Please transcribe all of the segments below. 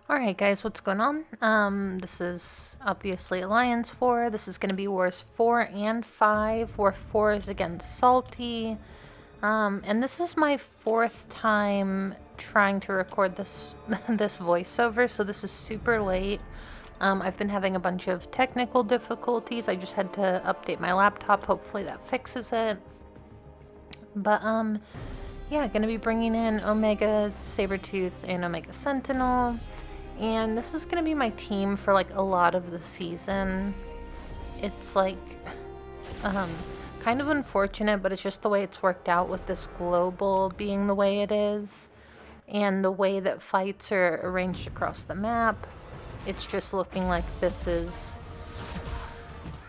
Alright guys, what's going on? This is obviously Alliance War. This is going to be Wars 4 and 5. War 4 is against Salty. And this is my fourth time trying to record this this voiceover, so this is super late. I've been having a bunch of technical difficulties. I just had to update my laptop. Hopefully that fixes it. But, yeah, gonna be bringing in Omega Sabretooth and Omega Sentinel. And this is gonna be my team for like a lot of the season. It's like kind of unfortunate, but it's just the way it's worked out with this global being the way it is and the way that fights are arranged across the map. It's just looking like this is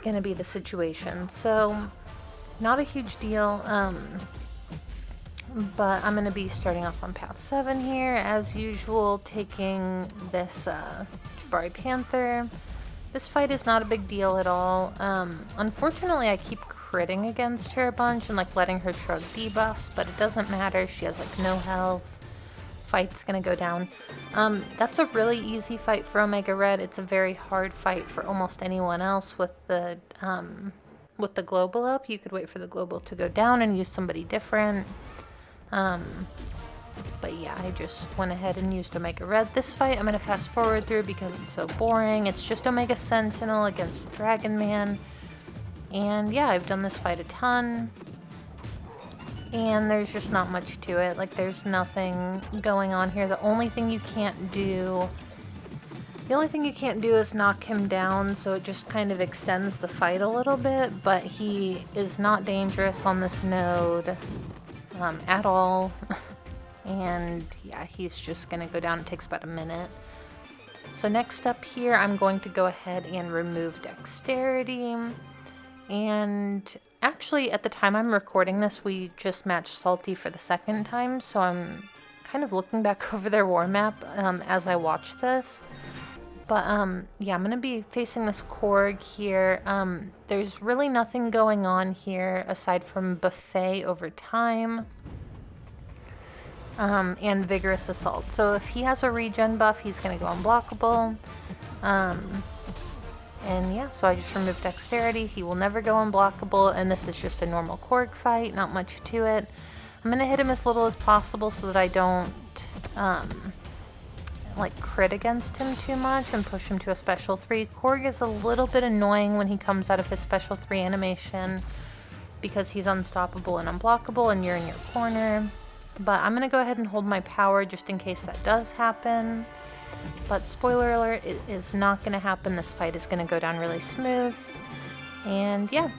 gonna be the situation. So not a huge deal. But I'm going to be starting off on path 7 here, as usual, taking this Jabari Panther. This fight is not a big deal at all. Unfortunately, I keep critting against her a bunch and like letting her shrug debuffs, but it doesn't matter. She has like no health. Fight's going to go down. That's a really easy fight for Omega Red. It's a very hard fight for almost anyone else with the global up. You could wait for the global to go down and use somebody different. But yeah, I just went ahead and used Omega Red. This fight I'm going to fast forward through because it's so boring. It's just Omega Sentinel against Dragon Man. And yeah, I've done this fight a ton. And there's just not much to it. Like, there's nothing going on here. The only thing you can't do is knock him down, so it just kind of extends the fight a little bit. But he is not dangerous on this node. At all. And yeah, he's just gonna go down. It takes about a minute. So next up here, I'm going to go ahead and remove Dexterity. And actually, at the time I'm recording this, we just matched Salty for the second time, so I'm kind of looking back over their war map as I watch this. But yeah, I'm gonna be facing this Korg here. There's really nothing going on here aside from Buffet over time and Vigorous Assault. So if he has a regen buff, he's gonna go unblockable. And yeah, so I just removed Dexterity. He will never go unblockable, and this is just a normal Korg fight, not much to it. I'm gonna hit him as little as possible so that I don't like crit against him too much and push him to a special 3. Korg is a little bit annoying when he comes out of his special 3 animation because he's unstoppable and unblockable and you're in your corner. But I'm gonna go ahead and hold my power just in case that does happen. But spoiler alert, it is not gonna happen. This fight is gonna go down really smooth. And yeah.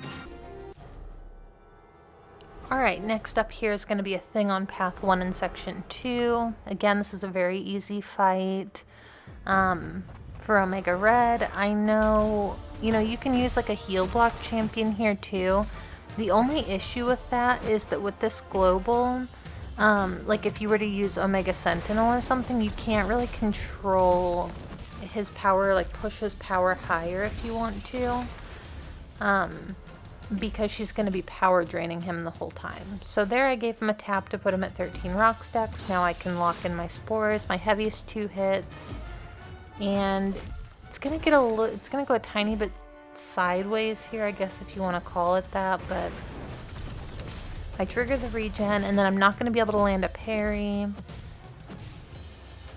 Alright, next up here is going to be a thing on Path 1 in Section 2. Again, this is a very easy fight for Omega Red. I know, you can use like a heal block champion here too. The only issue with that is that with this global, like if you were to use Omega Sentinel or something, you can't really control his power, like push his power higher if you want to. Because she's going to be power draining him the whole time. So there I gave him a tap to put him at 13 rock stacks. Now I can lock in my spores, my heaviest 2 hits. And it's going to get it's going to go a tiny bit sideways here, I guess if you want to call it that, but I trigger the regen and then I'm not going to be able to land a parry.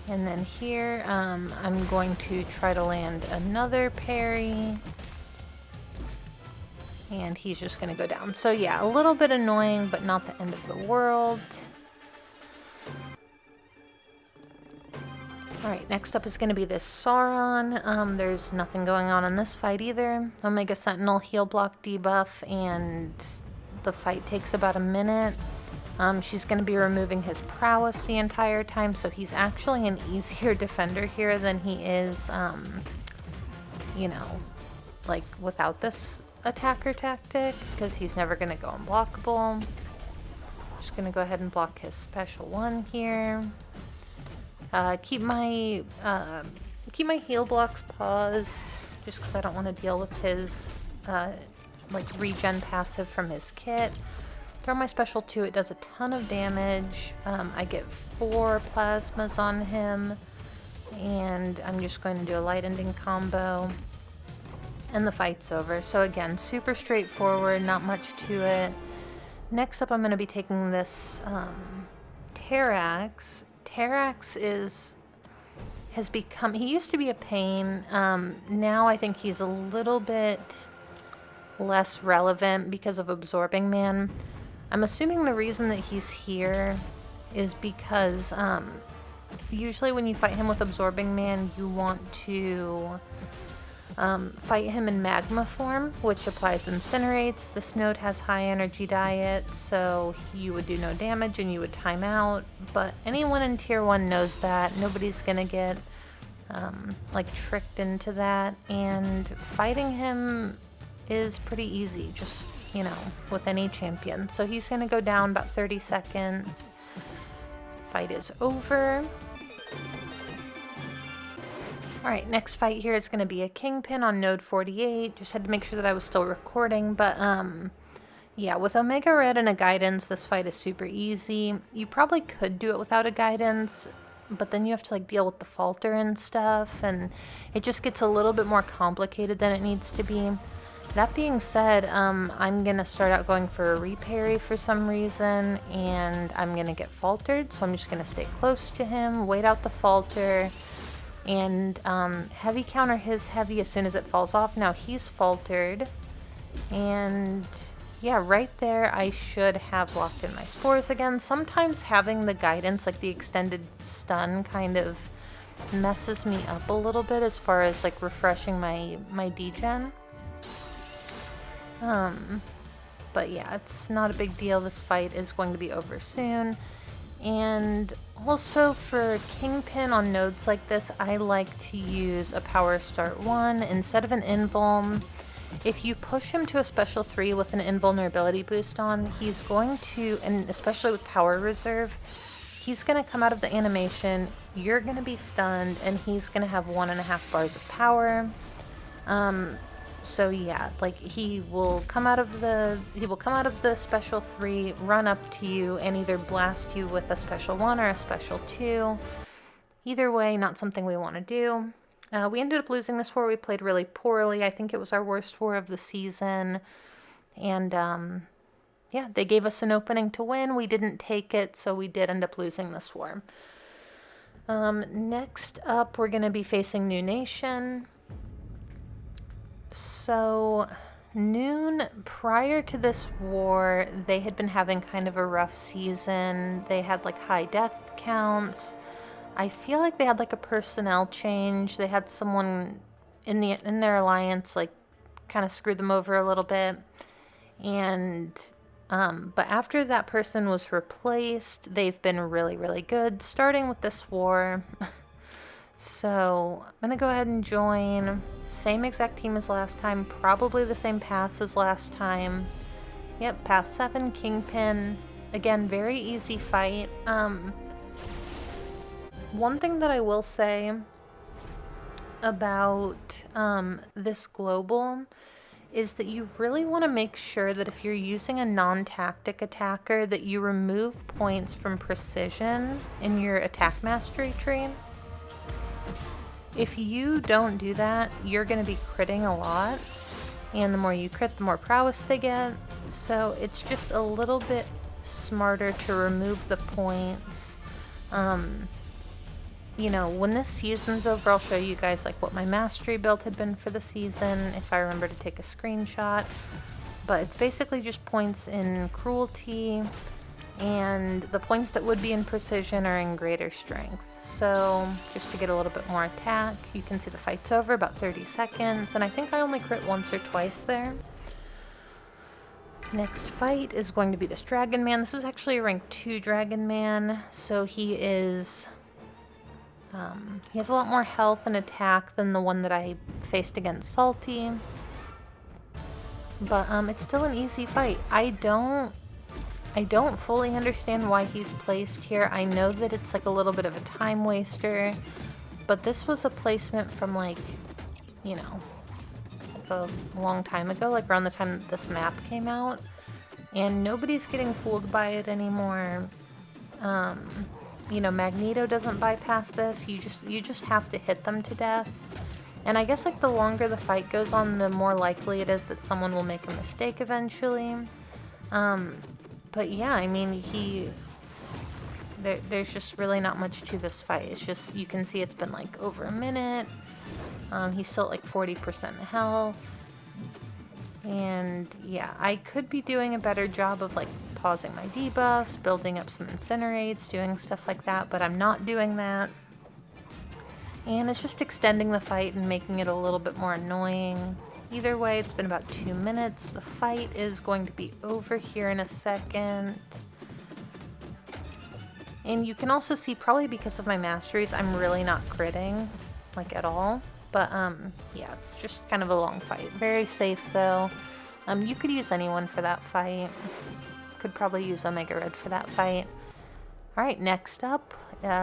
And then here I'm going to try to land another parry. And he's just going to go down. So yeah, a little bit annoying, but not the end of the world. Alright, next up is going to be this Sauron. There's nothing going on in this fight either. Omega Sentinel heal block debuff, and the fight takes about a minute. She's going to be removing his prowess the entire time, so he's actually an easier defender here than he is, like without this attacker tactic, because he's never going to go unblockable. Just going to go ahead and block his special 1 here. Keep my heal blocks paused just because I don't want to deal with his like regen passive from his kit. Throw my special 2, it does a ton of damage. I get 4 plasmas on him. And I'm just going to do a light ending combo. And the fight's over. So again, super straightforward, not much to it. Next up, I'm going to be taking this Terrax. Terrax has become, he used to be a pain. Now I think he's a little bit less relevant because of Absorbing Man. I'm assuming the reason that he's here is because usually when you fight him with Absorbing Man, you want to fight him in magma form, which applies incinerates. This node has high energy diet, so you would do no damage and you would time out. But anyone in tier 1 knows that. Nobody's gonna get like tricked into that. And fighting him is pretty easy, just, you know, with any champion. So he's gonna go down about 30 seconds. Fight is over. Alright, next fight here is going to be a Kingpin on node 48. Just had to make sure that I was still recording, but yeah, with Omega Red and a guidance, this fight is super easy. You probably could do it without a guidance, but then you have to like deal with the falter and stuff, and it just gets a little bit more complicated than it needs to be. That being said, I'm going to start out going for a reparry for some reason, and I'm going to get faltered, so I'm just going to stay close to him, wait out the falter, and heavy counter his heavy as soon as it falls off. Now he's faltered, and yeah, right there I should have locked in my spores again. Sometimes having the guidance, like the extended stun, kind of messes me up a little bit as far as like refreshing my degen. But yeah, it's not a big deal. This fight is going to be over soon. And also for Kingpin on nodes like this, I like to use a Power Start 1 instead of an Invuln. If you push him to a Special 3 with an invulnerability boost on, he's going to, and especially with Power Reserve, he's going to come out of the animation, you're going to be stunned, and he's going to have 1.5 bars of power. So yeah, like he will come out of the Special 3, run up to you, and either blast you with a Special 1 or a Special 2. Either way, not something we want to do. We ended up losing this war. We played really poorly. I think it was our worst war of the season. And yeah, they gave us an opening to win. We didn't take it, so we did end up losing this war. Next up, we're going to be facing New Nation. So NewN, prior to this war, they had been having kind of a rough season. They had like high death counts. I feel like they had like a personnel change. They had someone in their alliance like kind of screw them over a little bit. And but after that person was replaced, they've been really, really good, starting with this war. So I'm gonna go ahead and join. Same exact team as last time, probably the same paths as last time. Yep, path 7, Kingpin. Again, very easy fight. One thing that I will say about this global is that you really want to make sure that if you're using a non-tactic attacker, that you remove points from precision in your attack mastery tree. If you don't do that, you're going to be critting a lot, and the more you crit, the more prowess they get. So it's just a little bit smarter to remove the points. You know, when this season's over, I'll show you guys like what my mastery build had been for the season, if I remember to take a screenshot. But it's basically just points in cruelty, and the points that would be in precision are in greater strength. So just to get a little bit more attack, you can see the fight's over, about 30 seconds, and I think I only crit once or twice there. Next fight is going to be this Dragon Man. This is actually a rank 2 Dragon Man, so he is... he has a lot more health and attack than the one that I faced against Salty. But it's still an easy fight. I don't fully understand why he's placed here. I know that it's like a little bit of a time waster, but this was a placement from like, you know, a long time ago, like around the time that this map came out, and nobody's getting fooled by it anymore. you know, Magneto doesn't bypass this. You just have to hit them to death. And I guess like the longer the fight goes on, the more likely it is that someone will make a mistake eventually. But yeah, I mean, there's just really not much to this fight. It's just, you can see it's been like over a minute. He's still at like 40% health. And yeah, I could be doing a better job of like pausing my debuffs, building up some incinerates, doing stuff like that, but I'm not doing that. And it's just extending the fight and making it a little bit more annoying. Either way, it's been about 2 minutes. The fight is going to be over here in a second. And you can also see, probably because of my masteries, I'm really not critting, like at all. But yeah, it's just kind of a long fight. Very safe though. You could use anyone for that fight. Could probably use Omega Red for that fight. Alright, next up,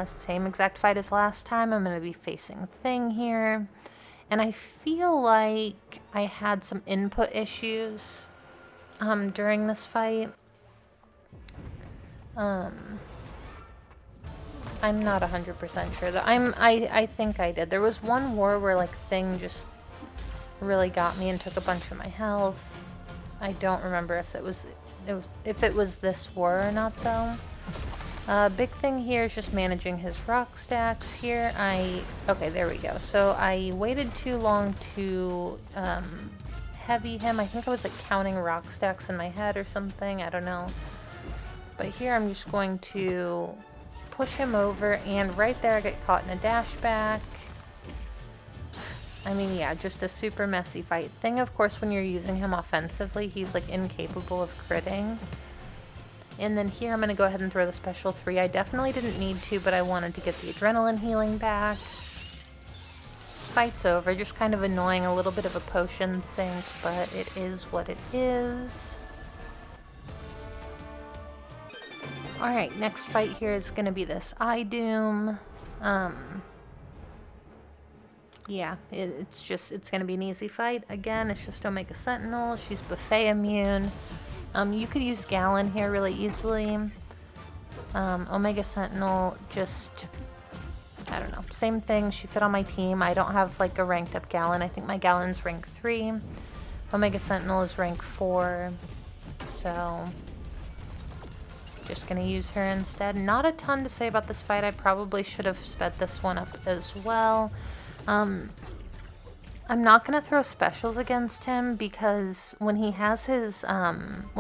same exact fight as last time. I'm going to be facing Thing here. And I feel like I had some input issues during this fight. I'm not 100% sure though. I think I did. There was one war where like Thing just really got me and took a bunch of my health. I don't remember if it was this war or not though. Big thing here is just managing his rock stacks here. Okay, there we go. So I waited too long to heavy him. I think I was like counting rock stacks in my head or something. I don't know. But here I'm just going to push him over, and right there I get caught in a dash back. I mean, yeah, just a super messy fight. Thing, of course, when you're using him offensively, he's like incapable of critting. And then here I'm going to go ahead and throw the special 3. I definitely didn't need to, but I wanted to get the adrenaline healing back. Fight's over. Just kind of annoying, a little bit of a potion sink, but it is what it is. Alright, next fight here is going to be this Doom. Yeah, it's going to be an easy fight. Again, it's just Omega Sentinel. She's buffet immune. You could use Gallon here really easily. Omega Sentinel, just, I don't know, same thing. She fit on my team. I don't have like a ranked up Gallon. I think my Gallon's rank 3. Omega Sentinel is rank 4. So just gonna use her instead. Not a ton to say about this fight. I probably should have sped this one up as well. I'm not gonna throw specials against him because when he has his armor,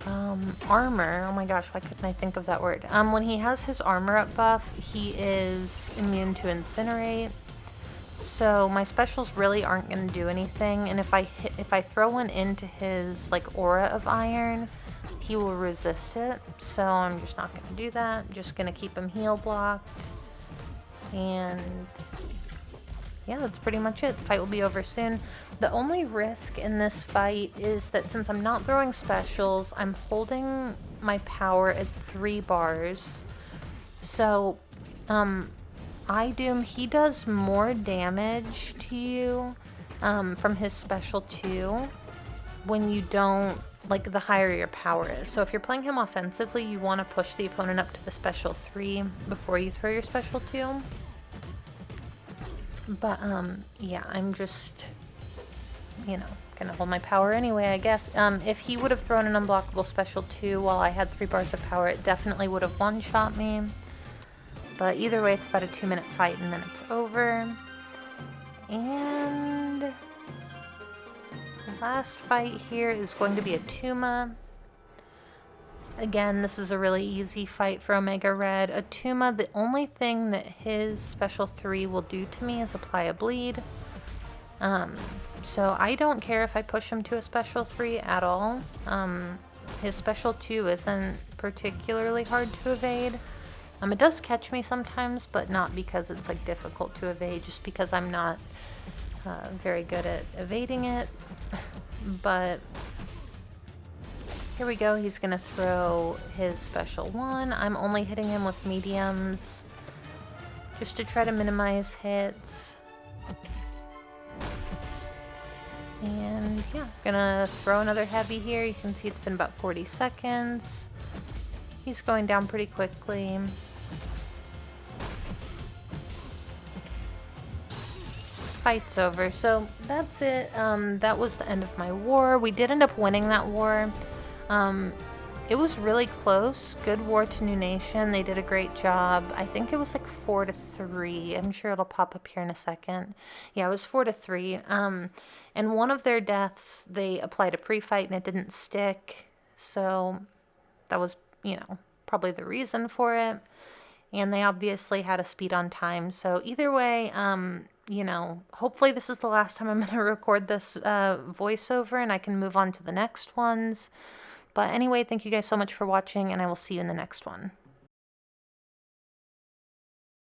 oh my gosh, why couldn't I think of that word? When he has his armor up buff, he is immune to incinerate. So my specials really aren't going to do anything, and if I throw one into his like aura of iron, he will resist it. So I'm just not going to do that. I'm just going to keep him heal blocked. And yeah, that's pretty much it. The fight will be over soon. The only risk in this fight is that since I'm not throwing specials, I'm holding my power at 3 bars. So Doom, he does more damage to you from his special 2 when you don't, like, the higher your power is. So if you're playing him offensively, you want to push the opponent up to the special 3 before you throw your special 2. But yeah, I'm just, you know, gonna hold my power anyway, I guess. If he would have thrown an unblockable special 2 while I had 3 bars of power, it definitely would have one-shot me. But either way, it's about a 2-minute fight and then it's over. And the last fight here is going to be a Tuma. Again, this is a really easy fight for Omega Red. A Tuma, the only thing that his special 3 will do to me is apply a bleed. So I don't care if I push him to a special 3 at all. His special 2 isn't particularly hard to evade. It does catch me sometimes, but not because it's like difficult to evade, just because I'm not very good at evading it. But here we go, he's gonna throw his special 1. I'm only hitting him with mediums just to try to minimize hits. And yeah, gonna throw another heavy here. You can see it's been about 40 seconds. He's going down pretty quickly. Fight's over. So that's it. That was the end of my war. We did end up winning that war. It was really close. Good war to New Nation. They did a great job. I think it was like 4-3. I'm sure it'll pop up here in a second. Yeah, it was 4-3. And one of their deaths, they applied a pre-fight and it didn't stick. So that was, probably the reason for it. And they obviously had a speed on time. So either way, hopefully this is the last time I'm going to record this voiceover and I can move on to the next ones. But anyway, thank you guys so much for watching, and I will see you in the next one.